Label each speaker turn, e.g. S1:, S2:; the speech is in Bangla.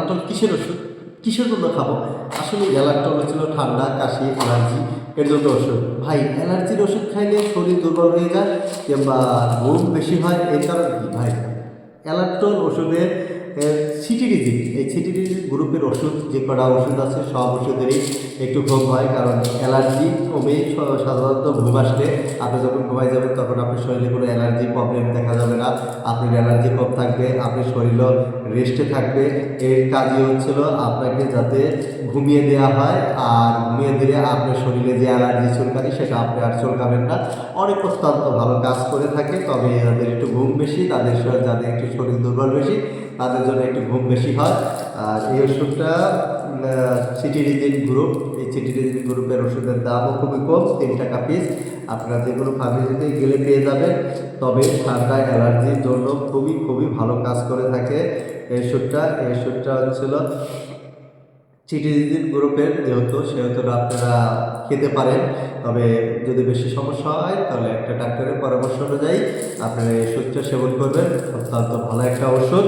S1: অ্যালার্টল কিসের ওষুধ, কিসের জন্য খাবো? আসলে অ্যালার্টল হচ্ছিল ঠান্ডা, কাশি, অ্যালার্জি এর জন্য ওষুধ। ভাই অ্যালার্জির ওষুধ খাইলে শরীর দুর্বল হয়ে যায় কিংবা ঘুম বেশি হয়, এর কারণ কি ভাই? অ্যালার্টল ওষুধে সিটিডিজিন, এই সিটিডিজিন গ্রুপের ওষুধ যে কটা ওষুধ আছে সব ওষুধেরই একটু ঘুম হয়, কারণ অ্যালার্জি কমেই সাধারণত ঘুম আসলে আপনি যখন ঘুমাই যাবেন তখন আপনার শরীরে কোনো অ্যালার্জি প্রবলেম দেখা যাবে না, আপনার অ্যালার্জি কম থাকবে, আপনার শরীরও রেস্টে থাকবে। এর কাজই হচ্ছিল আপনাকে যাতে ঘুমিয়ে দেওয়া হয়, আর ঘুমিয়ে দিলে আপনার শরীরে যে অ্যালার্জি চুলকানি সেটা আপনি আর চুলকাবেন না। অনেক অত্যন্ত ভালো কাজ করে থাকে, তবে যাদের একটু ঘুম বেশি, যাদের একটু শরীর দুর্বল বেশি, তাদের জন্য একটু ঘুম বেশি হয়। আর এই ওষুধটা সিটিডিজিন গ্রুপ, এই সিটিডিজিন গ্রুপের ওষুধের দামও খুবই কম, 3 টাকা পিস। আপনারা যে কোনো ফার্মেসিতে গেলে পেয়ে যাবেন। তবে ঠান্ডা অ্যালার্জির জন্য খুবই খুবই ভালো কাজ করে থাকে এই ওষুধটা হচ্ছিল সিটিডিজিন গ্রুপের, সেহেতু আপনারা খেতে পারেন। তবে যদি বেশি সমস্যা হয় তাহলে একটা ডাক্তারের পরামর্শ অনুযায়ী আপনারা এই ওষুধটা সেবন করবেন। অত্যন্ত ভালো একটা ওষুধ।